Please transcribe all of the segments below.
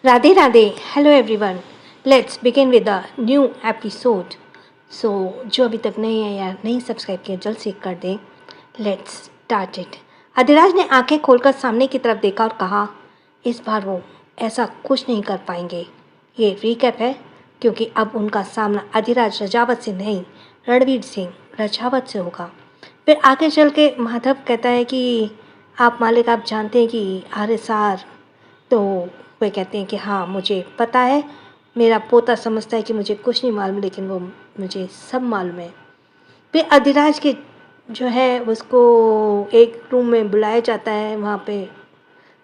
Radhe Radhe, hello everyone. Let's begin with the new episode. So जो अभी तक नहीं है या नहीं सब्सक्राइब किया जल्द से कर दें। Let's start it. अधिराज ने आंखें खोलकर सामने की तरफ देखा और कहा, इस बार वो ऐसा कुछ नहीं कर पाएंगे। ये रिकैप है क्योंकि अब उनका सामना अधिराज रजावत से नहीं, रणवीर सिंह रजावत से होगा। फिर आगे चल के माधव कहता है कि आप मालिक, आप जानते हैं कि RSR, तो वे कहते हैं कि हाँ मुझे पता है, मेरा पोता समझता है कि मुझे कुछ नहीं मालूम, लेकिन वो मुझे सब मालूम है। फिर अधिराज के जो है उसको एक रूम में बुलाया जाता है। वहाँ पे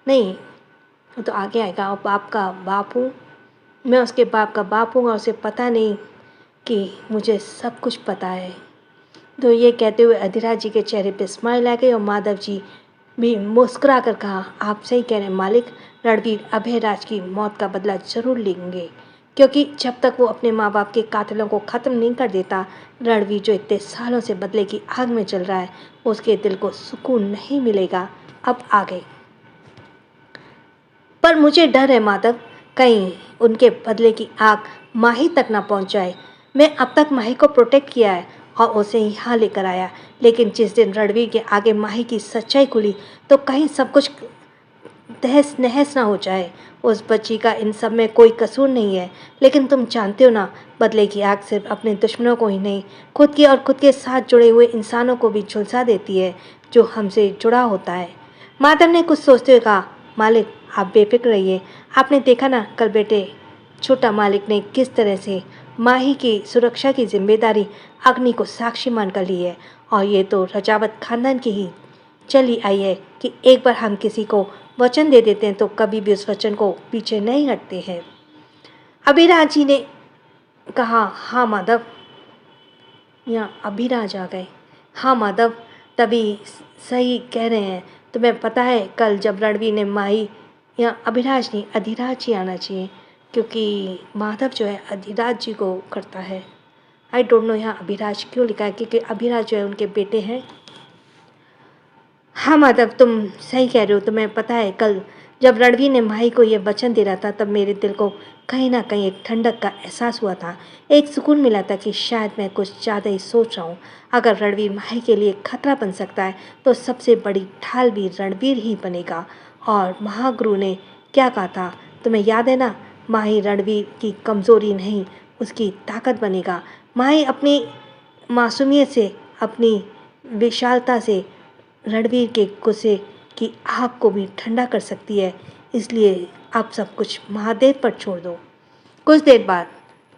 नहीं, वो तो आगे आएगा। और बाप का बाप हूँ मैं, उसके बाप का बाप हूँ और उसे पता नहीं कि मुझे सब कुछ पता है। तो ये कहते हुए अधिराज जी के चेहरे पे स्माइल आ गई और माधव जी भी मुस्कुरा कर कहा, आप सही कह रहे हैं मालिक, रणवीर अभयराज की मौत का बदला जरूर लेंगे, क्योंकि जब तक वो अपने माँ बाप के कातिलों को ख़त्म नहीं कर देता, रणवीर जो इतने सालों से बदले की आग में चल रहा है, उसके दिल को सुकून नहीं मिलेगा। अब आगे पर मुझे डर है माधव, कहीं उनके बदले की आग माही तक ना पहुंच जाए। मैं अब तक माही को प्रोटेक्ट किया है और उसे यहाँ लेकर आया, लेकिन जिस दिन रणवीर के आगे माही की सच्चाई खुली तो कहीं सब कुछ तहस नहस ना हो जाए। उस बच्ची का इन सब में कोई कसूर नहीं है, लेकिन तुम जानते हो ना, बदले की आग सिर्फ अपने दुश्मनों को ही नहीं, खुद की और खुद के साथ जुड़े हुए इंसानों को भी झुलसा देती है जो हमसे जुड़ा होता है। माधव ने कुछ सोचते हुए कहा, मालिक आप बेफिक्र रहिए, आपने देखा ना कल बेटे छोटा मालिक ने किस तरह से माही की सुरक्षा की जिम्मेदारी अग्नि को साक्षी मानकर ली है, और ये तो रजावत खानदान की ही चली आई है कि एक बार हम किसी को वचन दे देते हैं तो कभी भी उस वचन को पीछे नहीं हटते हैं। अभिराज जी ने कहा, हाँ माधव। यहाँ अभिराज आ गए। हाँ माधव, तभी सही कह रहे हैं। तुम्हें पता है कल जब रणवीर ने माही, या अभिराज नहीं अधिराज जी आना चाहिए, क्योंकि माधव जो है अधिराज जी को करता है। आई डोंट नो यहाँ अभिराज क्यों लिखा है, क्योंकि अभिराज जो है उनके बेटे हैं। हाँ माधव, तुम सही कह रहे हो। तुम्हें पता है कल जब रणवीर ने माही को ये वचन दे रहा था, तब मेरे दिल को कहीं ना कहीं एक ठंडक का एहसास हुआ था, एक सुकून मिला था कि शायद मैं कुछ ज़्यादा ही सोच रहा हूँ। अगर रणवीर माही के लिए खतरा बन सकता है तो सबसे बड़ी ढाल भी रणवीर ही बनेगा। और महागुरु ने क्या कहा था, तुम्हें याद है ना, माही रणवीर की कमज़ोरी नहीं, उसकी ताकत बनेगा। माही अपनी मासूमियत से, अपनी विशालता से रणवीर के गुस्से की आग को भी ठंडा कर सकती है। इसलिए आप सब कुछ महादेव पर छोड़ दो। कुछ देर बाद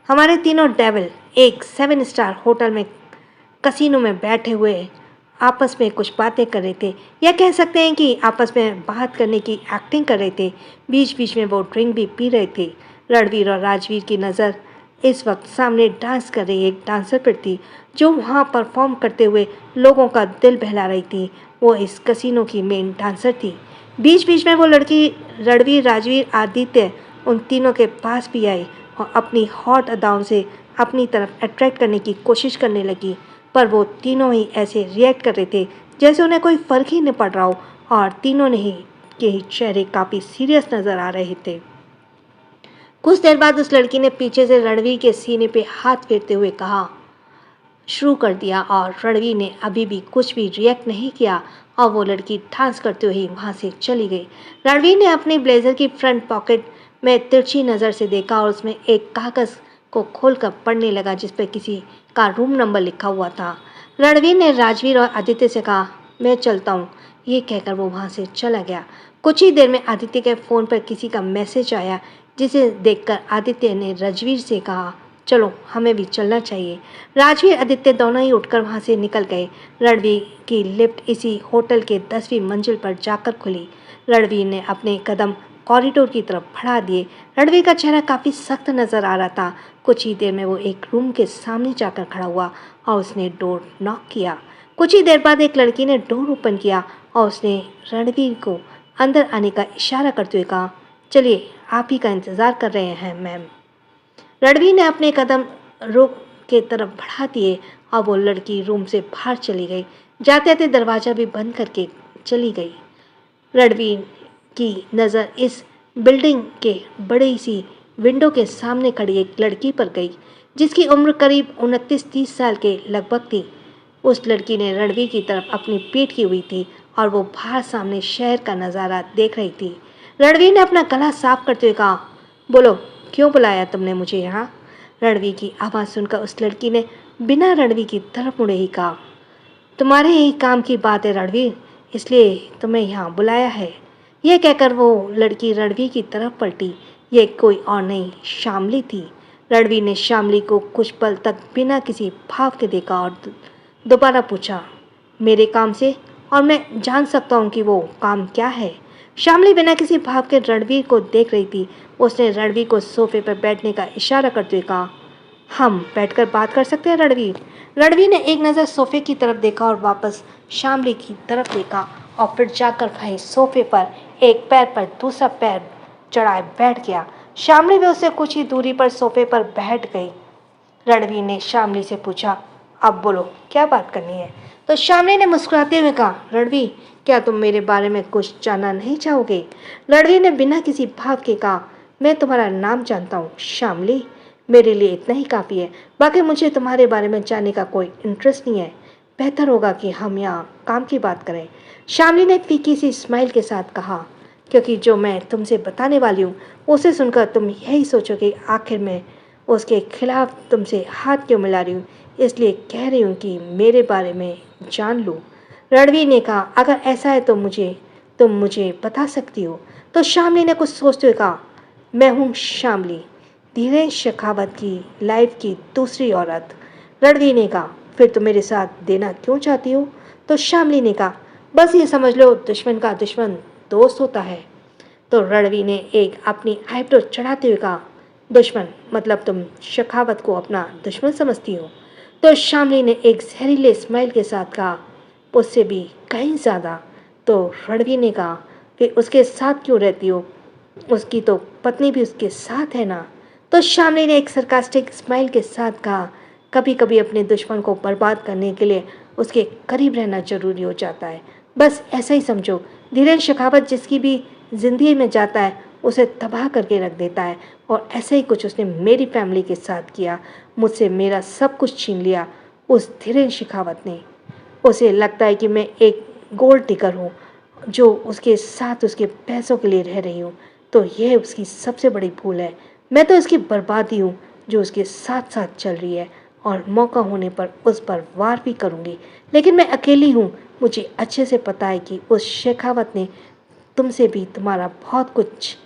हमारे तीनों डेविल एक 7 स्टार होटल में कसिनो में बैठे हुए आपस में कुछ बातें कर रहे थे, या कह सकते हैं कि आपस में बात करने की एक्टिंग कर रहे थे। बीच बीच में वो ड्रिंक भी पी रहे थे। रणवीर और राजवीर की नज़र इस वक्त सामने डांस कर रही एक डांसर पर थी, जो वहाँ परफॉर्म करते हुए लोगों का दिल बहला रही थी। वो इस कसिनो की मेन डांसर थी। बीच बीच में वो लड़की रणवीर, राजवीर, आदित्य उन तीनों के पास भी आई और अपनी हॉट अदाओं से अपनी तरफ अट्रैक्ट करने की कोशिश करने लगी, पर वो तीनों ही ऐसे रिएक्ट कर रहे थे जैसे उन्हें कोई फ़र्क ही नहीं पड़ रहा हो, और तीनों ने ही के ही चेहरे काफ़ी सीरियस नज़र आ रहे थे। कुछ देर बाद उस लड़की ने पीछे से रणवीर के सीने पे हाथ फेरते हुए कहा शुरू कर दिया, और रणवीर ने अभी भी कुछ भी रिएक्ट नहीं किया और वो लड़की डांस करते हुए वहाँ से चली गई। रणवीर ने अपनी ब्लेजर की फ्रंट पॉकेट में तिरछी नज़र से देखा और उसमें एक कागज़ को खोलकर पढ़ने लगा जिस पर किसी का रूम नंबर लिखा हुआ था। रणवीर ने राजवीर और आदित्य से कहा, मैं चलता हूँ। ये कहकर वो वहाँ से चला गया। कुछ ही देर में आदित्य के फ़ोन पर किसी का मैसेज आया, जिसे देखकर आदित्य ने राजवीर से कहा, चलो हमें भी चलना चाहिए। राजवीर आदित्य दोनों ही उठकर वहाँ से निकल गए। रणवीर की लिफ्ट इसी होटल के 10वीं मंजिल पर जाकर खुली। रणवीर ने अपने कदम कॉरिडोर की तरफ बढ़ा दिए। रणवीर का चेहरा काफ़ी सख्त नज़र आ रहा था। कुछ ही देर में वो एक रूम के सामने जाकर खड़ा हुआ और उसने डोर नॉक किया। कुछ ही देर बाद एक लड़की ने डोर ओपन किया और उसने रणवीर को अंदर आने का इशारा करते हुए कहा, चलिए आप ही का इंतज़ार कर रहे हैं मैम। रणवीर ने अपने कदम रुक के तरफ बढ़ा दिए और वो लड़की रूम से बाहर चली गई। जाते जाते दरवाज़ा भी बंद करके चली गई। रणवीर की नज़र इस बिल्डिंग के बड़ी सी विंडो के सामने खड़ी एक लड़की पर गई, जिसकी उम्र करीब 29-30 साल के लगभग थी। उस लड़की ने रणवीर की तरफ अपनी पीठ की हुई थी और वो बाहर सामने शहर का नज़ारा देख रही थी। रणवीर ने अपना गला साफ करते हुए कहा, बोलो, क्यों बुलाया तुमने मुझे यहाँ? रणवीर की आवाज़ सुनकर उस लड़की ने बिना रणवीर की तरफ मुड़े ही कहा, तुम्हारे ही काम की बात है रणवीर, इसलिए तुम्हें यहाँ बुलाया है। यह कहकर वो लड़की रणवीर की तरफ पलटी। ये कोई और नहीं, शामली थी। रणवीर ने शामली को कुछ पल तक बिना किसी भाव के देखा और दोबारा पूछा, मेरे काम से? और मैं जान सकता हूँ कि वो काम क्या है? शामली बिना किसी भाव के रणवीर को देख रही थी। उसने रणवीर को सोफे पर बैठने का इशारा करते हुए कहा, हम बैठकर बात कर सकते हैं रणवीर? रणवीर ने एक नज़र सोफे की तरफ देखा और वापस शामली की तरफ देखा और फिर जाकर वहीं सोफे पर एक पैर पर दूसरा पैर चढ़ाए बैठ गया। शामली भी उससे कुछ ही दूरी पर सोफे पर बैठ गई। रणवीर ने शामली से पूछा, अब बोलो, क्या बात करनी है? तो शामली ने मुस्कुराते हुए कहा, रणवीर, क्या तुम मेरे बारे में कुछ जानना नहीं चाहोगे? रणवीर ने बिना किसी भाव के कहा, मैं तुम्हारा नाम जानता हूँ शामली, मेरे लिए इतना ही काफ़ी है। बाकी मुझे तुम्हारे बारे में जानने का कोई इंटरेस्ट नहीं है। बेहतर होगा कि हम यहाँ काम की बात करें। शामली ने फीकी सी स्माइल के साथ कहा, क्योंकि जो मैं तुमसे बताने वाली हूँ उसे सुनकर तुम यही सोचोगे आखिर मैं उसके खिलाफ तुमसे हाथ क्यों मिला रही हूँ, इसलिए कह रही हूँ कि मेरे बारे में जान लो। रणवीर ने कहा, अगर ऐसा है तो तुम मुझे बता सकती हो। तो शामली ने कुछ सोचते हुए कहा, मैं हूँ शामली, धीरेन्द्र शेखावत की लाइफ की दूसरी औरत। रणवीर ने कहा, फिर तुम मेरे साथ देना क्यों चाहती हो? तो शामली ने कहा, बस ये समझ लो, दुश्मन का दुश्मन दोस्त होता है। तो रणवीर ने एक अपनी आईब्रो चढ़ाते हुए कहा, दुश्मन मतलब तुम शेखावत को अपना दुश्मन समझती हो? तो शामली ने एक जहरीले स्माइल के साथ कहा, उससे भी कहीं ज़्यादा। तो रणवीर ने कहा, फिर उसके साथ क्यों रहती हो? उसकी तो पत्नी भी उसके साथ है ना? तो शामली ने एक सरकास्टिक स्माइल के साथ कहा, कभी कभी अपने दुश्मन को बर्बाद करने के लिए उसके करीब रहना जरूरी हो जाता है। बस ऐसा ही समझो, धीरेन्द्र शेखावत जिसकी भी जिंदगी में जाता है उसे तबाह करके रख देता है, और ऐसा ही कुछ उसने मेरी फैमिली के साथ किया। मुझसे मेरा सब कुछ छीन लिया उस धीरेन्द्र शेखावत ने। उसे लगता है कि मैं एक गोल्ड डिगर हूँ जो उसके साथ उसके पैसों के लिए रह रही हूँ, तो यह उसकी सबसे बड़ी भूल है। मैं तो इसकी बर्बादी हूँ जो उसके साथ साथ चल रही है, और मौका होने पर उस पर वार भी करूँगी। लेकिन मैं अकेली हूँ। मुझे अच्छे से पता है कि उस शेखावत ने तुमसे भी तुम्हारा बहुत कुछ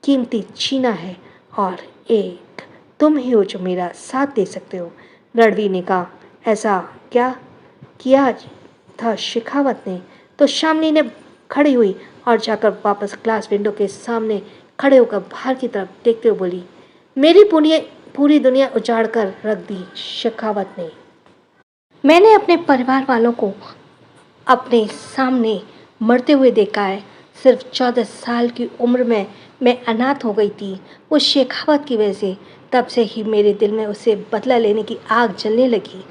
कीमती छीना है, और एक तुम ही हो जो मेरा साथ दे सकते हो। रणवीर ने कहा, ऐसा क्या किया था शेखावत ने? तो शामली ने खड़ी हुई और जाकर वापस ग्लास विंडो के सामने खड़े होकर बाहर की तरफ देखते हुए बोली, मेरी पूरी दुनिया उजाड़ कर रख दी शेखावत ने। मैंने अपने परिवार वालों को अपने सामने मरते हुए देखा है। सिर्फ 14 साल की उम्र में मैं अनाथ हो गई थी उस शेखावत की वजह से। तब से ही मेरे दिल में उससे बदला लेने की आग जलने लगी।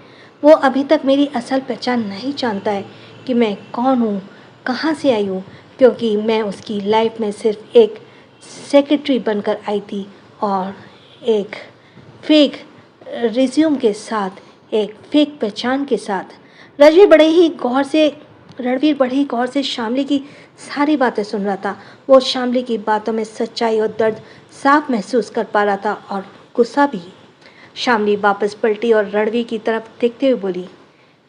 वो अभी तक मेरी असल पहचान नहीं जानता है कि मैं कौन हूँ, कहाँ से आई हूँ, क्योंकि मैं उसकी लाइफ में सिर्फ एक सेक्रेटरी बनकर आई थी, और एक फेक रिज्यूम के साथ, एक फेक पहचान के साथ। रणवीर बड़े ही गौर से शामली की सारी बातें सुन रहा था। वो शामली की बातों में सच्चाई और दर्द साफ महसूस कर पा रहा था, और गुस्सा भी। शामली वापस पलटी और रणवीर की तरफ देखते हुए बोली,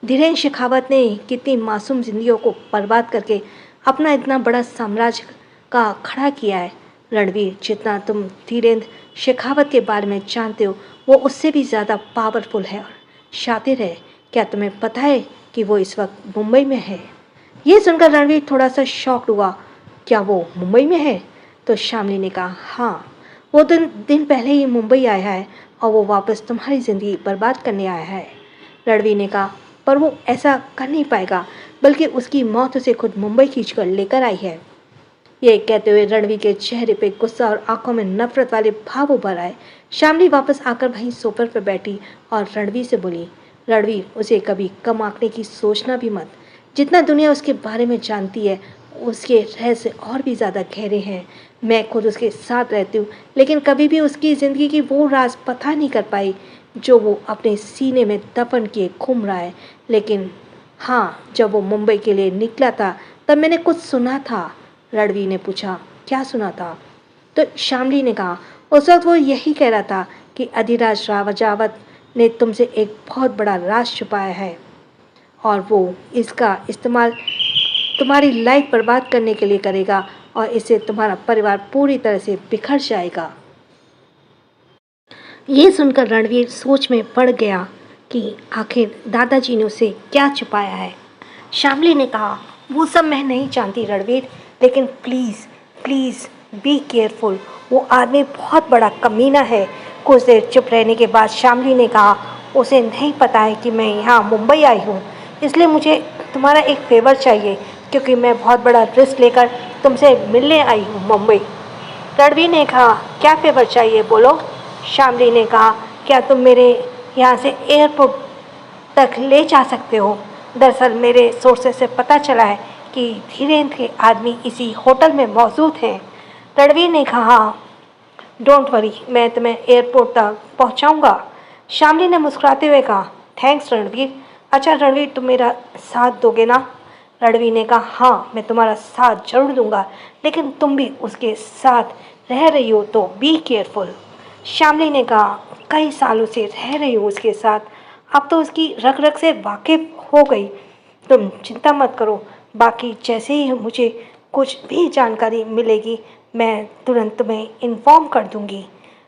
धीरेन्द्र शेखावत ने कितनी मासूम जिंदगियों को बर्बाद करके अपना इतना बड़ा साम्राज्य का खड़ा किया है। रणवीर, जितना तुम धीरेन्द्र शेखावत के बारे में जानते हो वो उससे भी ज़्यादा पावरफुल है और शातिर है। क्या तुम्हें पता है कि वो इस वक्त मुंबई में है? ये सुनकर रणवीर थोड़ा सा शॉक्ड हुआ। क्या वो मुंबई में है? तो शामली ने कहा, हाँ, वो दिन पहले ही मुंबई आया है और वो वापस तुम्हारी ज़िंदगी बर्बाद करने आया है। रणवीर ने कहा, पर वो ऐसा कर नहीं पाएगा, बल्कि उसकी मौत उसे खुद मुंबई खींचकर लेकर आई है। ये कहते हुए रणवीर के चेहरे पे गुस्सा और आंखों में नफरत वाले भाव उभर आए। शामली वापस आकर वहीं सोफे पर बैठी और रणवीर से बोली, रणवीर, उसे कभी कम आंकने की सोचना भी मत। जितना दुनिया उसके बारे में जानती है उसके रहस्य और भी ज़्यादा गहरे हैं। मैं खुद उसके साथ रहती हूँ, लेकिन कभी भी उसकी ज़िंदगी की वो राज पता नहीं कर पाई जो वो अपने सीने में दफन किए घूम रहा है। लेकिन हाँ, जब वो मुंबई के लिए निकला था तब मैंने कुछ सुना था। रणवीर ने पूछा, क्या सुना था? तो शामली ने कहा, उस वक्त वो यही कह रहा था कि अधिराज रावजावत ने तुमसे एक बहुत बड़ा राज छुपाया है और वो इसका इस्तेमाल तुम्हारी लाइफ बर्बाद करने के लिए करेगा और इससे तुम्हारा परिवार पूरी तरह से बिखर जाएगा। ये सुनकर रणवीर सोच में पड़ गया कि आखिर दादाजी ने उसे क्या छुपाया है। शामली ने कहा, वो सब मैं नहीं जानती रणवीर, लेकिन प्लीज़ प्लीज़ बी केयरफुल, वो आदमी बहुत बड़ा कमीना है। कुछ देर चुप रहने के बाद शामली ने कहा, उसे नहीं पता है कि मैं यहाँ मुंबई आई हूँ, इसलिए मुझे तुम्हारा एक फेवर चाहिए, क्योंकि मैं बहुत बड़ा रिस्क लेकर तुमसे मिलने आई हूँ मुंबई। रणवीर ने कहा, क्या फेवर चाहिए बोलो? शामली ने कहा, क्या तुम मेरे यहाँ से एयरपोर्ट तक ले जा सकते हो? दरअसल मेरे सोर्सेस से पता चला है कि धीरेन्द्र के आदमी इसी होटल में मौजूद हैं। रणवीर ने कहा, डोंट वरी, मैं तुम्हें एयरपोर्ट तक पहुँचाऊँगा। शामली ने मुस्कुराते हुए कहा, थैंक्स रणवीर। अच्छा रणवीर, तुम मेरा साथ दोगे ना? रणवीर ने कहा, हाँ मैं तुम्हारा साथ जरूर दूंगा, लेकिन तुम भी उसके साथ रह रही हो तो बी केयरफुल। शामली ने कहा, कई सालों से रह रही हूँ उसके साथ, अब तो उसकी रग रग से वाकिफ हो गई। तुम चिंता मत करो, बाकी जैसे ही मुझे कुछ भी जानकारी मिलेगी मैं तुरंत तुम्हें इन्फॉर्म कर दूंगी।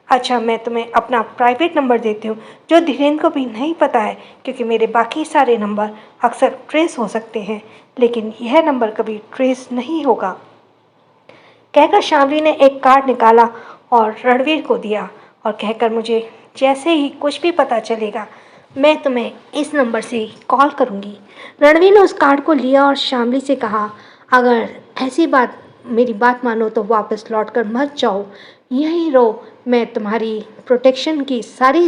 अच्छा, मैं तुम्हें अपना प्राइवेट नंबर देती हूँ, जो धीरेन्द्र को भी नहीं पता है, क्योंकि मेरे बाकी सारे नंबर अक्सर ट्रेस हो सकते हैं, लेकिन यह नंबर कभी ट्रेस नहीं होगा। कहकर शामली ने एक कार्ड निकाला और रणवीर को दिया और कहकर, मुझे जैसे ही कुछ भी पता चलेगा मैं तुम्हें इस नंबर से कॉल करूँगी। रणवीर ने उस कार्ड को लिया और शामली से कहा, अगर ऐसी बात मेरी बात मानो तो वापस लौटकर मत जाओ, यहीं रहो, मैं तुम्हारी प्रोटेक्शन की सारी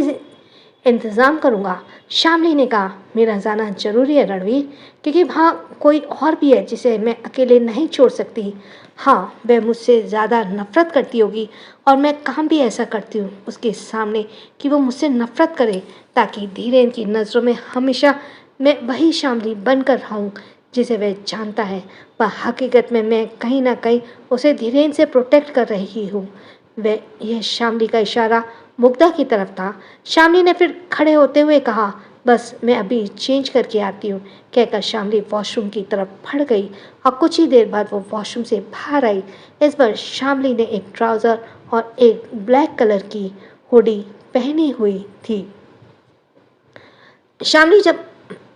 इंतज़ाम करूँगा। शामली ने कहा, मेरा जाना जरूरी है रणवीर, क्योंकि वहाँ कोई और भी है जिसे मैं अकेले नहीं छोड़ सकती। हाँ, वह मुझसे ज़्यादा नफ़रत करती होगी और मैं काम भी ऐसा करती हूँ उसके सामने कि वो मुझसे नफ़रत करे, ताकि धीरेन्द्र की नज़रों में हमेशा मैं वही शामली बनकर रहूँ जिसे वह जानता है। पर हकीकत में मैं कहीं ना कहीं उसे धीरेन्द्र से प्रोटेक्ट कर रही हूँ। वह यह शामली का इशारा मुग्धा की तरफ था। शामली ने फिर खड़े होते हुए कहा, बस मैं अभी चेंज करके आती हूँ। कहकर शामली वॉशरूम की तरफ बढ़ गई और कुछ ही देर बाद वो वॉशरूम से बाहर आई। इस बार शामली ने एक ट्राउज़र और एक ब्लैक कलर की हुडी पहनी हुई थी। शामली जब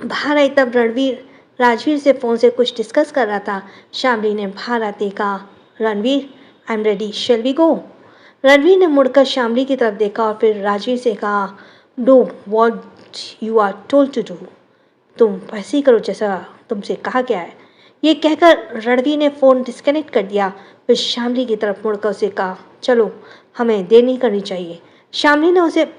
बाहर आई तब रणवीर राजवीर से फ़ोन से कुछ डिस्कस कर रहा था। शामली ने बाहर आते कहा, Ranveer, I am ready, shall we go? Ranveer ने मुड़कर शामली की तरफ देखा और फिर राजवीर से कहा, do what you are told to do. तुम वैसे ही करो जैसा तुमसे कहा गया है। ये कहकर रणवीर ने फ़ोन डिस्कनेक्ट कर दिया। फिर शामली की तरफ मुड़कर उसे कहा, चलो, हमें देर नहीं करनी चाहिए। शामली ने उसे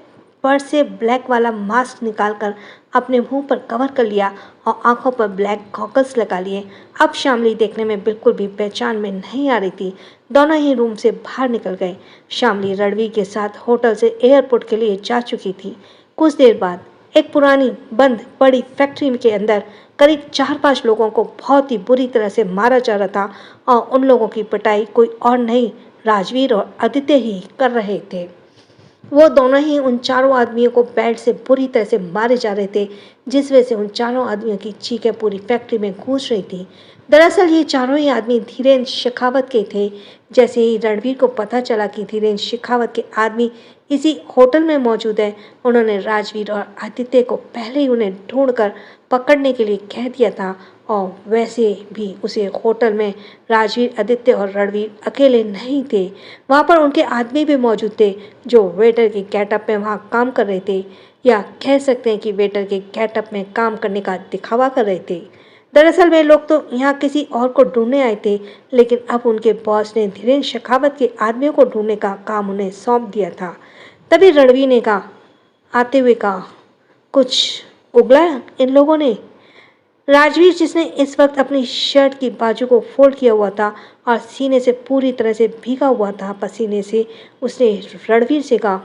पर्स से ब्लैक वाला मास्क निकालकर अपने मुंह पर कवर कर लिया और आंखों पर ब्लैक गॉगल्स लगा लिए। अब शामली देखने में बिल्कुल भी पहचान में नहीं आ रही थी। दोनों ही रूम से बाहर निकल गए। शामली रणवीर के साथ होटल से एयरपोर्ट के लिए जा चुकी थी। कुछ देर बाद एक पुरानी बंद बड़ी फैक्ट्री के अंदर करीब 4-5 लोगों को बहुत ही बुरी तरह से मारा जा रहा था और उन लोगों की पिटाई कोई और नहीं, राजवीर और आदित्य ही कर रहे थे। वो दोनों ही उन चारों आदमियों को बेल्ट से बुरी तरह से मारे जा रहे थे, जिस वजह से उन चारों आदमियों की चीखें पूरी फैक्ट्री में गूंज रही थी। दरअसल ये चारों ही आदमी धीरेन्द्र शेखावत के थे। जैसे ही रणवीर को पता चला कि धीरेन्द्र शेखावत के आदमी इसी होटल में मौजूद है, उन्होंने राजवीर और आदित्य को पहले ही उन्हें ढूंढकर पकड़ने के लिए कह दिया था। और वैसे भी उसे होटल में राजवीर, आदित्य और रणवीर अकेले नहीं थे। वहाँ पर उनके आदमी भी मौजूद थे जो वेटर के गेटअप में वहाँ काम कर रहे थे, या कह सकते हैं कि वेटर के गेटअप में काम करने का दिखावा कर रहे थे। दरअसल वे लोग तो यहाँ किसी और को ढूंढने आए थे, लेकिन अब उनके बॉस ने धीरेन्द्र शेखावत के आदमियों को ढूंढने का काम उन्हें सौंप दिया था। तभी रणवीर ने कहा, आते हुए कहा, कुछ उगला इन लोगों ने? राजवीर, जिसने इस वक्त अपनी शर्ट की बाजू को फोल्ड किया हुआ था और सीने से पूरी तरह से भीगा हुआ था पसीने से, उसने रणवीर से कहा,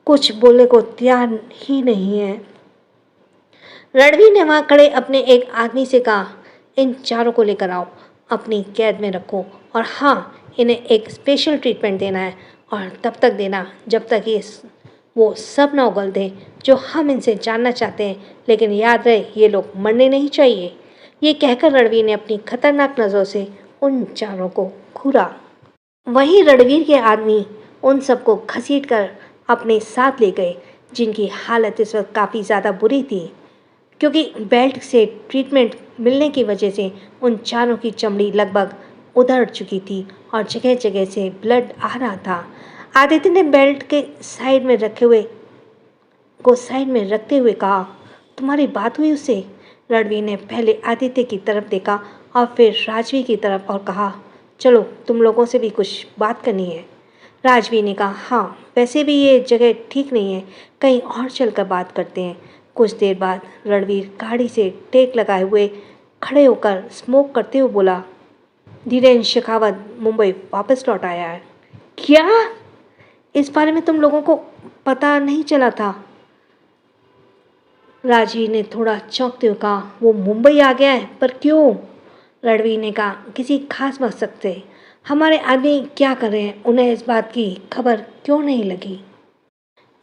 कुछ बोलने को तैयार ही नहीं है। रणवीर ने वहां खड़े अपने एक आदमी से कहा, इन चारों को लेकर आओ, अपनी कैद में रखो, और हाँ, इन्हें एक स्पेशल ट्रीटमेंट देना है, और तब तक देना जब तक ये वो सब न उगल दें जो हम इनसे जानना चाहते हैं, लेकिन याद रहे ये लोग मरने नहीं चाहिए। ये कहकर रणवीर ने अपनी खतरनाक नज़रों से उन चारों को घूरा। वहीं रणवीर के आदमी उन सबको घसीटकर अपने साथ ले गए, जिनकी हालत इस वक्त काफ़ी ज़्यादा बुरी थी, क्योंकि बेल्ट से ट्रीटमेंट मिलने की वजह से उन चारों की चमड़ी लगभग उधड़ चुकी थी और जगह जगह से ब्लड आ रहा था। आदित्य ने बेल्ट के साइड में रखते हुए कहा, तुम्हारी बात हुई उससे? रणवीर ने पहले आदित्य की तरफ देखा और फिर राजवीर की तरफ और कहा, चलो तुम लोगों से भी कुछ बात करनी है। राजवीर ने कहा, हाँ, वैसे भी ये जगह ठीक नहीं है, कहीं और चलकर बात करते हैं। कुछ देर बाद रणवीर गाड़ी से टेक लगाए हुए खड़े होकर स्मोक करते हुए बोला, धीरेन्द्र शेखावत मुंबई वापस लौट आया है। क्या? इस बारे में तुम लोगों को पता नहीं चला था? राजवीर ने थोड़ा चौंकते हुए कहा, वो मुंबई आ गया है, पर क्यों? रणवीर ने कहा, किसी खास मकसद से। हमारे आदमी क्या कर रहे हैं, उन्हें इस बात की खबर क्यों नहीं लगी?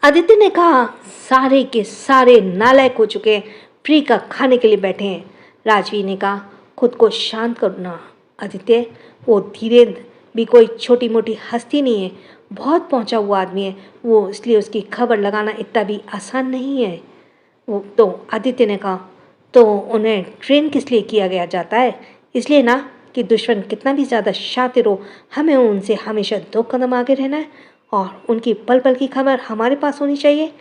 आदित्य ने कहा, सारे के सारे नालायक हो चुके हैं, फ्री का खाने के लिए बैठे हैं। राजवीर ने कहा, खुद को शांत करना आदित्य, वो धीरेन्द्र भी कोई छोटी मोटी हस्ती नहीं है, बहुत पहुंचा हुआ आदमी है वो, इसलिए उसकी खबर लगाना इतना भी आसान नहीं है। वो तो आदित्य ने कहा, तो उन्हें ट्रेन किस लिए किया गया जाता है? इसलिए ना कि दुश्मन कितना भी ज़्यादा शातिर हो, हमें उनसे हमेशा 2 कदम आगे रहना है और उनकी पल पल की खबर हमारे पास होनी चाहिए।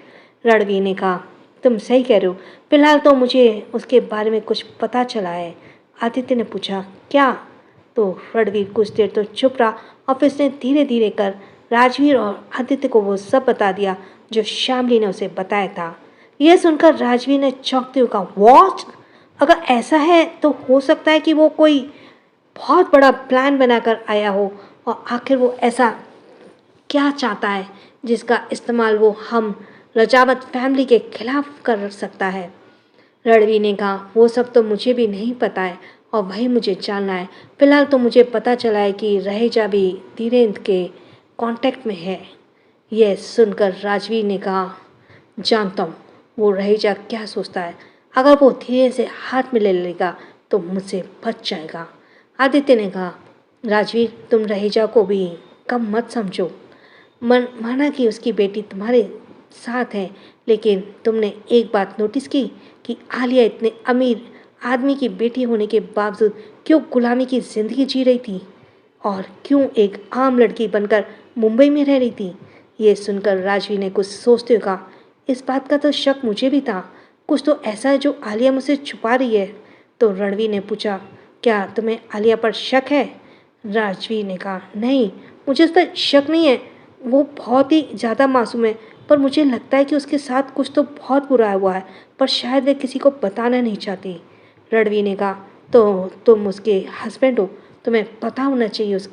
रणवीर ने कहा, तुम सही कह रहे हो, फिलहाल तो मुझे उसके बारे में कुछ पता चला है। आदित्य ने पूछा, क्या? तो रणवीर कुछ देर तो चुप रहा और फिर उसने धीरे धीरे कर राजवीर और आदित्य को वो सब बता दिया जो श्यामली ने उसे बताया था। यह सुनकर राजवीर ने चौंकते हुए कहा, वॉट? अगर ऐसा है तो हो सकता है कि वो कोई बहुत बड़ा प्लान बनाकर आया हो, और आखिर वो ऐसा क्या चाहता है जिसका इस्तेमाल वो हम रजावत फैमिली के खिलाफ कर सकता है। रणवीर ने कहा, वो सब तो मुझे भी नहीं पता है और वही मुझे जानना है। फिलहाल तो मुझे पता चला है कि रहेजा भी धीरेन्द्र के कांटेक्ट में है। यह सुनकर राजवीर ने कहा, जानता हूँ वो रहेजा क्या सोचता है, अगर वो धीरे से हाथ में ले लेगा तो मुझसे बच जाएगा। आदित्य ने कहा, राजवीर, तुम रहेजा को भी कम मत समझो। माना कि उसकी बेटी तुम्हारे साथ है, लेकिन तुमने एक बात नोटिस की कि आलिया इतने अमीर आदमी की बेटी होने के बावजूद क्यों गुलामी की ज़िंदगी जी रही थी और क्यों एक आम लड़की बनकर मुंबई में रह रही थी। ये सुनकर राजवीर ने कुछ सोचते हुए कहा, इस बात का तो शक मुझे भी था, कुछ तो ऐसा है जो आलिया मुझसे छुपा रही है। तो रणवीर ने पूछा, क्या तुम्हें आलिया पर शक है? राजवीर ने कहा, नहीं, मुझे उस पर शक नहीं है, वो बहुत ही ज़्यादा मासूम है, पर मुझे लगता है कि उसके साथ कुछ तो बहुत बुरा हुआ है, पर शायद वे किसी को बताना नहीं चाहती। रणवीर ने कहा, तो तुम उसके हस्बैंड हो, तुम्हें पता होना चाहिए उस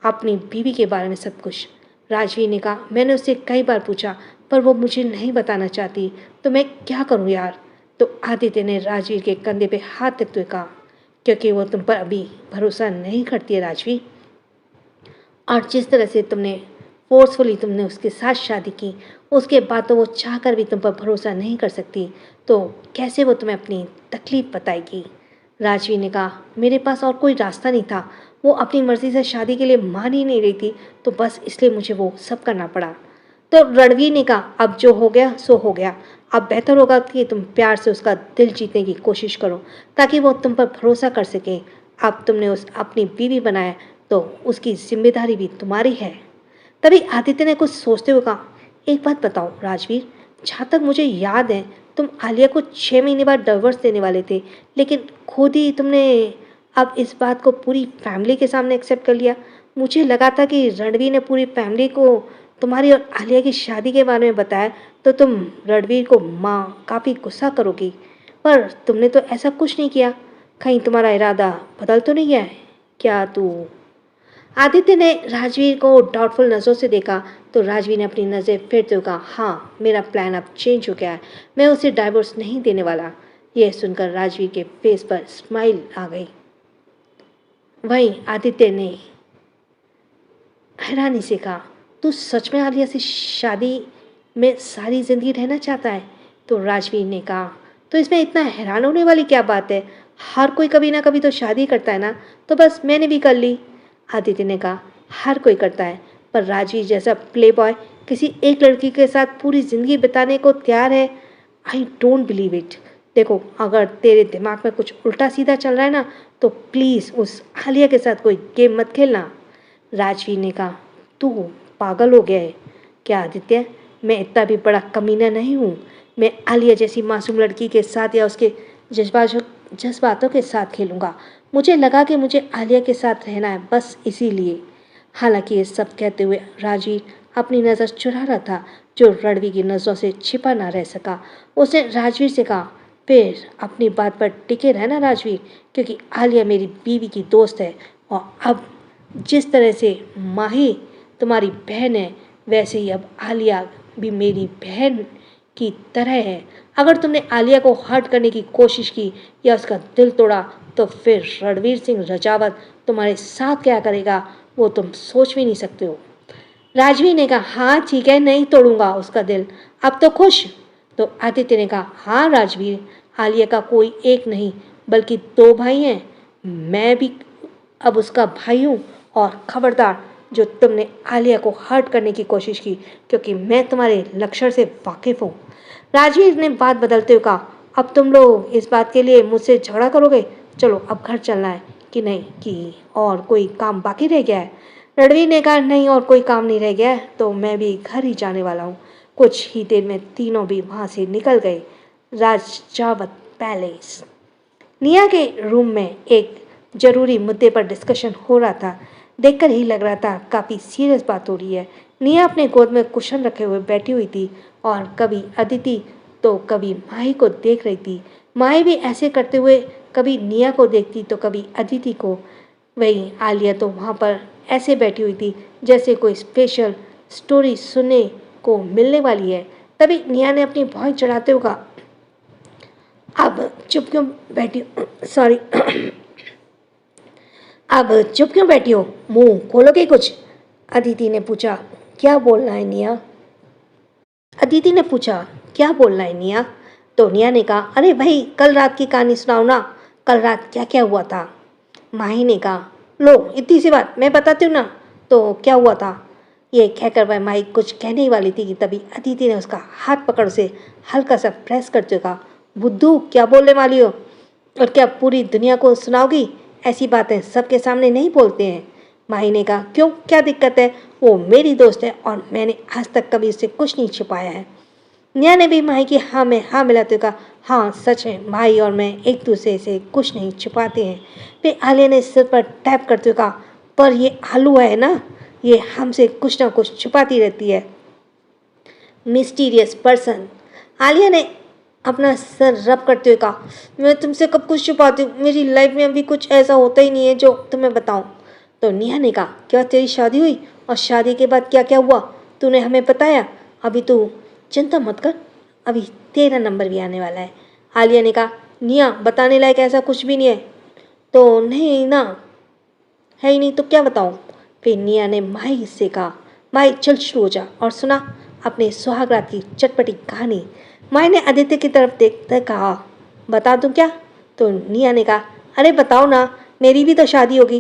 अपनी बीवी के बारे में सब कुछ। राजवीर ने कहा, मैंने उससे कई बार पूछा पर वो मुझे नहीं बताना चाहती, तो मैं क्या करूं यार? तो आदित्य ने राजवीर के कंधे पे हाथ रखते हुए कहा, क्योंकि वो तुम पर अभी भरोसा नहीं करती है राजवीर, और जिस तरह से तुमने उसके साथ शादी की, उसके बाद तो वो चाह कर भी तुम पर भरोसा नहीं कर सकती, तो कैसे वो तुम्हें अपनी तकलीफ़ बताएगी? राजवीर ने कहा, मेरे पास और कोई रास्ता नहीं था, वो अपनी मर्ज़ी से शादी के लिए मान ही नहीं रही थी, तो बस इसलिए मुझे वो सब करना पड़ा। तो रणवीर ने कहा, अब जो हो गया सो हो गया, अब बेहतर होगा कि तुम प्यार से उसका दिल जीतने की कोशिश करो ताकि वो तुम पर भरोसा कर सके। अब तुमने उस अपनी बीवी बनाया तो उसकी जिम्मेदारी भी तुम्हारी है। तभी आदित्य ने कुछ सोचते हुए कहा, एक बात बताओ राजवीर, जहाँ तक मुझे याद है तुम आलिया को 6 महीने बाद डिवोर्स देने वाले थे, लेकिन खुद ही तुमने अब इस बात को पूरी फैमिली के सामने एक्सेप्ट कर लिया। मुझे लगा था कि रणवीर ने पूरी फैमिली को तुम्हारी और आलिया की शादी के बारे में बताया तो तुम रणवीर को माँ काफ़ी गुस्सा करोगी, पर तुमने तो ऐसा कुछ नहीं किया, कहीं तुम्हारा इरादा बदल तो नहीं गया है क्या तू? आदित्य ने राजवीर को डाउटफुल नज़रों से देखा तो राजवीर ने अपनी नज़र फेरते हुए कहा, हाँ मेरा प्लान अब चेंज हो गया है, मैं उसे डाइवोर्स नहीं देने वाला। यह सुनकर राजवीर के फेस पर स्माइल आ गई। वहीं आदित्य ने हैरानी से कहा, तू सच में आलिया से शादी में सारी ज़िंदगी रहना चाहता है? तो राजवीर ने कहा, तो इसमें इतना हैरान होने वाली क्या बात है, हर कोई कभी ना कभी तो शादी करता है ना, तो बस मैंने भी कर ली। आदित्य ने कहा, हर कोई करता है, पर राजवीर जैसा प्ले बॉय किसी एक लड़की के साथ पूरी ज़िंदगी बिताने को तैयार है? I don't believe it. देखो, अगर तेरे दिमाग में कुछ उल्टा सीधा चल रहा है ना, तो प्लीज़ उस आलिया के साथ कोई गेम मत खेलना। राजवीर ने कहा, तू पागल हो गया है क्या आदित्य? मैं इतना भी बड़ा कमीना नहीं हूँ। मैं आलिया जैसी मासूम लड़की के साथ या उसके जज्बातों के साथ खेलूँगा। मुझे लगा कि मुझे आलिया के साथ रहना है, बस इसीलिए। हालांकि ये सब कहते हुए राजवीर अपनी नज़र चुरा रहा था, जो रणवीर की नज़रों से छिपा ना रह सका। उसने राजवीर से कहा, फिर अपनी बात पर टिके रहना राजवीर, क्योंकि आलिया मेरी बीवी की दोस्त है, और अब जिस तरह से माही तुम्हारी बहन है, वैसे ही अब आलिया भी मेरी बहन की तरह है। अगर तुमने आलिया को हर्ट करने की कोशिश की या उसका दिल तोड़ा, तो फिर रणवीर सिंह रजावत तुम्हारे साथ क्या करेगा, वो तुम सोच भी नहीं सकते हो। राजवीर ने कहा, हाँ ठीक है, नहीं तोड़ूंगा उसका दिल, अब तो खुश। तो आदित्य ने कहा, हाँ राजवीर, आलिया का कोई एक नहीं बल्कि दो भाई हैं, मैं भी अब उसका भाई हूँ। और खबरदार, जो तुमने आलिया को हर्ट करने की कोशिश की, क्योंकि मैं तुम्हारे लक्षण से वाकिफ़ हूँ। राजवीर ने बात बदलते हुए कहा, अब तुम लोग इस बात के लिए मुझसे झगड़ा करोगे? चलो अब घर चलना है कि नहीं, कि और कोई काम बाकी रह गया है? रणवीर ने कहा, नहीं और कोई काम नहीं रह गया है, तो मैं भी घर ही जाने वाला हूँ। कुछ ही देर में तीनों भी वहाँ से निकल गए। राजावत पैलेस। निया के रूम में एक जरूरी मुद्दे पर डिस्कशन हो रहा था। देखकर ही लग रहा था काफ़ी सीरियस बात हो रही है। निया अपने गोद में कुशन रखे हुए बैठी हुई थी और कभी अदिति तो कभी माही को देख रही थी। माही भी ऐसे करते हुए कभी निया को देखती तो कभी अदिति को। वहीं आलिया तो वहाँ पर ऐसे बैठी हुई थी जैसे कोई स्पेशल स्टोरी सुनने को मिलने वाली है। तभी निया ने अपनी भौं चढ़ाते हुए कहा, अब चुप क्यों बैठी हो? सॉरी अब चुप क्यों बैठी हो, मुंह खोलोगे कुछ? अदिति ने पूछा, क्या बोलना है निया? अदिति ने पूछा, क्या बोलना है निया? तो निया ने कहा, अरे भाई कल रात की कहानी सुनाओ ना, कल रात क्या क्या हुआ था? माही ने कहा, लो इतनी सी बात मैं बताती हूँ ना, तो क्या हुआ था? ये कहकर वह माही कुछ कहने ही वाली थी कि तभी अदिति ने उसका हाथ पकड़ उसे हल्का सा प्रेस करते हुए कहा, बुद्धू क्या बोलने वाली हो, और क्या पूरी दुनिया को सुनाओगी? ऐसी बातें सबके सामने नहीं बोलते हैं। माही ने कहा, क्यों, क्या दिक्कत है? वो मेरी दोस्त है और मैंने आज तक कभी उससे कुछ नहीं छुपाया है। निया ने भी माही की हाँ में हाँ मिलाते हुए कहा, हाँ सच है, माही और मैं एक दूसरे से कुछ नहीं छुपाते हैं। फिर आलिया ने सिर पर टैप करते हुए कहा, पर ये आलू है ना, ये हमसे कुछ ना कुछ छुपाती रहती है, मिस्टीरियस पर्सन। आलिया ने अपना सर रब करते हुए कहा, मैं तुमसे कब कुछ छुपाती हूँ, मेरी लाइफ में अभी कुछ ऐसा होता ही नहीं है जो तुम्हें बताऊँ। तो निया ने कहा, क्या तेरी शादी हुई, और शादी के बाद क्या क्या हुआ तूने हमें बताया? अभी तू चिंता मत कर, अभी तेरा नंबर भी आने वाला है। आलिया ने कहा, निया बताने लायक ऐसा कुछ भी नहीं है। तो नहीं ना, है ही नहीं तो क्या बताऊँ? फिर निया ने माही से कहा, माही चल शुरू हो जा और सुना अपने सुहागरात की चटपटी कहानी। माही ने आदित्य की तरफ देखकर कहा, बता दूँ क्या? तो निया ने कहा, अरे बताओ ना, मेरी भी तो शादी होगी,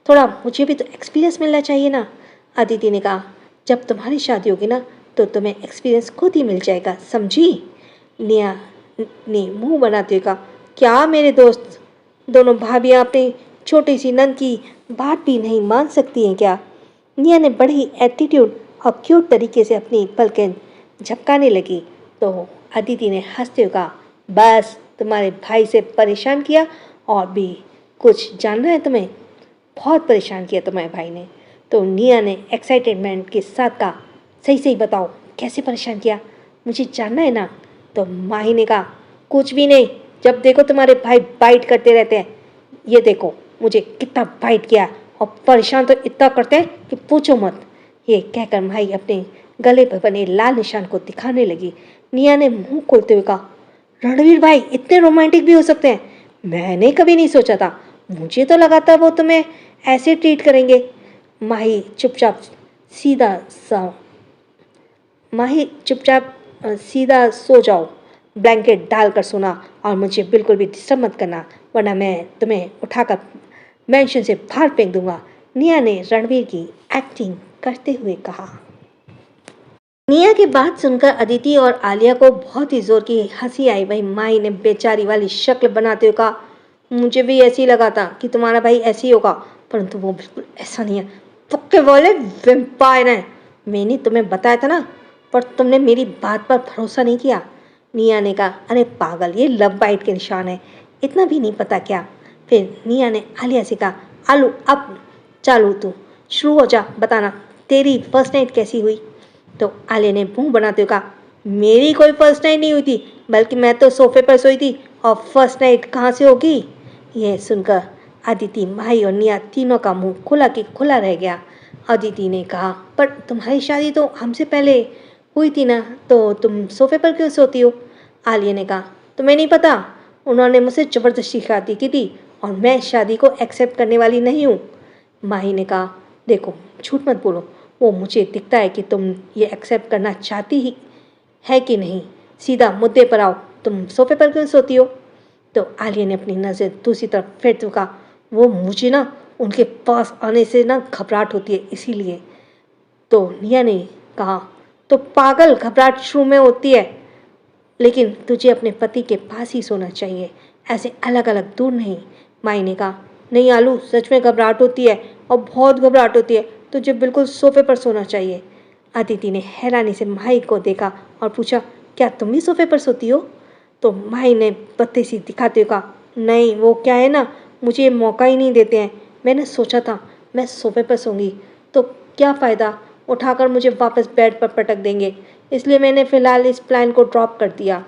थोड़ा मुझे भी तो एक्सपीरियंस मिलना चाहिए ना। अदिति ने कहा, जब तुम्हारी शादी होगी ना, तो तुम्हें एक्सपीरियंस खुद ही मिल जाएगा, समझी? निया ने मुंह बनाते हुए कहा, क्या मेरे दोस्त दोनों भाभियाँ अपनी छोटी सी नंद की बात भी नहीं मान सकती हैं क्या? निया ने बड़ी ही एटीट्यूड और क्यूट तरीके से अपनी पलकें झपकाने लगी। तो अदिति ने हंसते हुए कहा, बस तुम्हारे भाई से परेशान किया, और भी कुछ जानना है तुम्हें? बहुत परेशान किया तुम्हारे भाई ने। तो निया ने एक्साइटमेंट के साथ कहा, सही सही बताओ, कैसे परेशान किया, मुझे जानना है ना। तो माही ने कहा, कुछ भी नहीं, जब देखो तुम्हारे भाई बाइट करते रहते हैं। ये देखो मुझे कितना बाइट किया, और परेशान तो इतना करते हैं कि पूछो मत। ये कहकर माही अपने गले पर बने लाल निशान को दिखाने लगी। निया ने मुंह खोलते हुए कहा, रणवीर भाई इतने रोमांटिक भी हो सकते हैं? मैंने कभी नहीं सोचा था। मुझे तो लगा था वो तुम्हें ऐसे ट्रीट करेंगे। माही चुपचाप सीधा सा माही चुपचाप सीधा सो जाओ, ब्लैंकेट डालकर सोना, और मुझे बिल्कुल भी डिस्टर्ब मत करना, वरना मैं तुम्हें उठाकर मेंशन से बाहर फेंक दूंगा, निया ने रणवीर की एक्टिंग करते हुए कहा। निया की बात सुनकर अदिति और आलिया को बहुत ही जोर की हंसी आई। वही माई ने बेचारी वाली शक्ल बनाते हुए कहा, मुझे भी ऐसे ही लगा था कि तुम्हारा भाई ऐसे ही होगा, परंतु वो बिल्कुल ऐसा नहीं है। पक्के वाले वेम्पायर हैं। मैंने तुम्हें बताया था ना, पर तुमने मेरी बात पर भरोसा नहीं किया। निया ने कहा, अरे पागल, ये लव बाइट के निशान है, इतना भी नहीं पता क्या? फिर निया ने आलिया से कहा, आलू अब चालू तू शुरू हो जा, बताना तेरी फर्स्ट नाइट कैसी हुई। तो आलिया ने मुंह बनाते हुए कहा, मेरी कोई फर्स्ट नाइट नहीं हुई थी, बल्कि मैं तो सोफे पर सोई थी, और फर्स्ट नाइट कहाँ से होगी? यह सुनकर अदिति, माही और निया तीनों का मुंह खुला कि खुला रह गया। अदिति ने कहा, पर तुम्हारी शादी तो हमसे पहले हुई थी ना, तो तुम सोफे पर क्यों सोती हो? आलिया ने कहा, तुम्हें नहीं पता, उन्होंने मुझसे ज़बरदस्ती शादी की थी, और मैं शादी को एक्सेप्ट करने वाली नहीं हूँ। माही ने कहा, देखो झूठ मत बोलो, वो मुझे दिखता है कि तुम ये एक्सेप्ट करना चाहती ही है कि नहीं। सीधा मुद्दे पर आओ, तुम सोफे पर क्यों सोती हो? तो आलिया ने अपनी नज़र दूसरी तरफ फेर तो कहा, वो मुझे ना उनके पास आने से ना घबराहट होती है, इसीलिए। तो निया ने कहा, तो पागल, घबराहट शुरू में होती है, लेकिन तुझे अपने पति के पास ही सोना चाहिए, ऐसे अलग अलग दूर नहीं। माई ने कहा, नहीं आलू, सच में घबराहट होती है, और बहुत घबराहट होती है, तुझे बिल्कुल सोफे पर सोना चाहिए। अदिति ने हैरानी से माही को देखा और पूछा, क्या तुम भी सोफे पर सोती हो? तो माही ने बदतमीजी दिखाते हुए कहा, नहीं, वो क्या है ना, मुझे ये मौका ही नहीं देते हैं। मैंने सोचा था मैं सोफे पर सोऊंगी तो क्या फ़ायदा, उठाकर मुझे वापस बेड पर पटक देंगे, इसलिए मैंने फ़िलहाल इस प्लान को ड्रॉप कर दिया।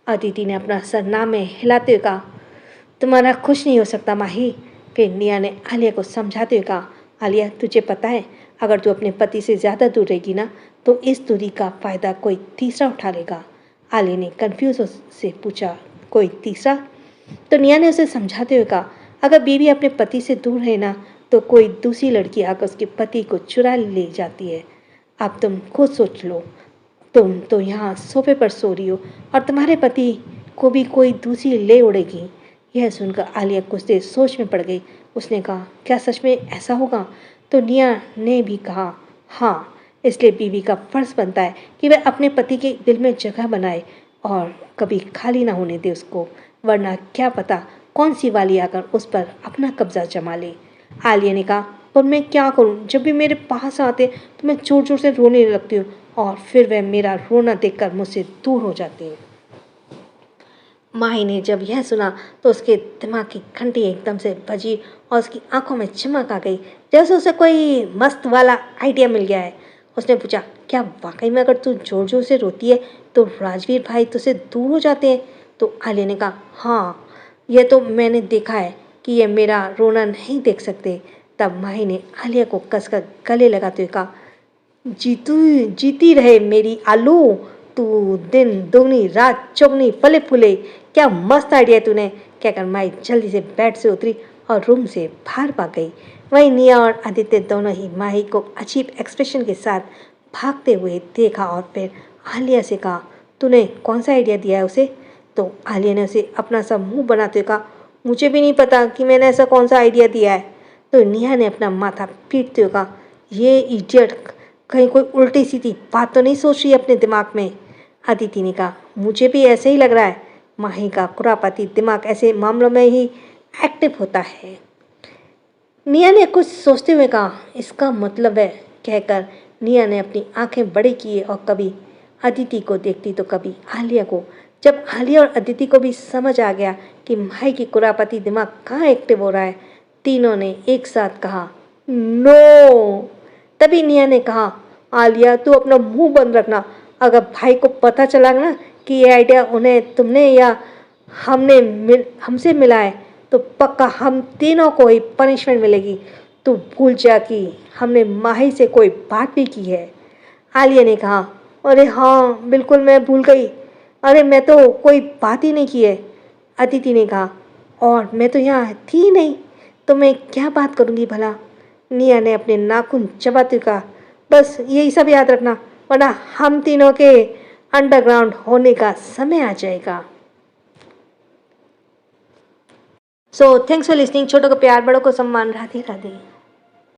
अदिति ने अपना सर नाम में हिलाते हुए कहा, तुम्हारा कुछ नहीं हो सकता माही। फिर निया ने आलिया को समझाते हुए कहा, आलिया तुझे पता है, अगर तू अपने पति से ज़्यादा दूर रहेगी ना, तो इस दूरी का फ़ायदा कोई तीसरा उठा लेगा। आलिया ने कन्फ्यूज से पूछा, कोई तीसरा? तो निया ने उसे समझाते हुए कहा, अगर बीवी अपने पति से दूर रहे ना, तो कोई दूसरी लड़की आकर उसके पति को चुरा ले जाती है। अब तुम खुद सोच लो, तुम तो यहाँ सोफे पर सो रही हो, और तुम्हारे पति को भी कोई दूसरी ले उड़ेगी। यह सुनकर आलिया कुछ देर सोच में पड़ गई। उसने कहा, क्या सच में ऐसा होगा? तो निया ने भी कहा, हाँ, इसलिए बीवी का फर्ज बनता है कि वह अपने पति के दिल में जगह बनाए और कभी खाली ना होने दे उसको, वरना क्या पता कौन सी वाली आकर उस पर अपना कब्जा जमा ले। आलिया ने कहा, पर मैं क्या करूं, जब भी मेरे पास आते तो मैं जोर जोर से रोने लगती हूँ, और फिर वह मेरा रोना देखकर मुझसे दूर हो जाती है। माही ने जब यह सुना तो उसके दिमाग की घंटी एकदम से बजी और उसकी आंखों में चमक आ गई, जैसे उसे कोई मस्त वाला आइडिया मिल गया है। उसने पूछा, क्या वाकई में अगर तू जोर जोर से रोती है तो राजवीर भाई तुझसे दूर हो जाते हैं? तो आलिया ने कहा, हाँ, यह तो मैंने देखा है कि ये मेरा रोना नहीं देख सकते। तब माही ने आलिया को कसकर गले लगाते हुए कहा, जीती रहे मेरी आलू, तू दिन दुगनी रात चौगनी फले फूले, क्या मस्त आइडिया तूने। कहकर माई जल्दी से बेड से उतरी और रूम से बाहर भाग गई। वहीं निया और आदित्य दोनों ही माही को अजीब एक्सप्रेशन के साथ भागते हुए देखा और फिर आलिया से कहा, तूने कौन सा आइडिया दिया है उसे? तो आलिया ने उसे अपना सा मुंह बनाते हुए कहा, मुझे भी नहीं पता कि मैंने ऐसा कौन सा आइडिया दिया है। तो निया ने अपना माथा पीटते हुए कहा, ये इडियट कहीं कोई उल्टी सीधी बात तो नहीं सोच रही अपने दिमाग में। अदिति ने कहा, मुझे भी ऐसे ही लग रहा है, माही का खुरापाती दिमाग ऐसे मामलों में ही एक्टिव होता है। निया ने कुछ सोचते हुए कहा, इसका मतलब है। कहकर निया ने अपनी आंखें बड़ी की और कभी अदिति को देखती तो कभी आलिया को। जब आलिया और अदिति को भी समझ आ गया कि माही की खुरापाती दिमाग कहाँ एक्टिव हो रहा है, तीनों ने एक साथ कहा, नो। तभी निया ने कहा, आलिया तू अपना मुंह बंद रखना, अगर भाई को पता चला ना कि ये आइडिया उन्हें तुमने या हमसे मिला है तो पक्का हम तीनों को ही पनिशमेंट मिलेगी। तू भूल जा कि हमने माही से कोई बात भी की है। आलिया ने कहा, अरे हाँ बिल्कुल मैं भूल गई। अरे मैं तो कोई बात ही नहीं की है। अदिति ने कहा, और मैं तो यहाँ थी ही नहीं, तो मैं क्या बात करूँगी भला। निया ने अपने नाखून चबाते कहा, बस यही सब याद रखना, वरना हम तीनों के अंडरग्राउंड होने का समय आ जाएगा। So thanks for listening. छोटों को प्यार, बड़ों को सम्मान। राधे राधे।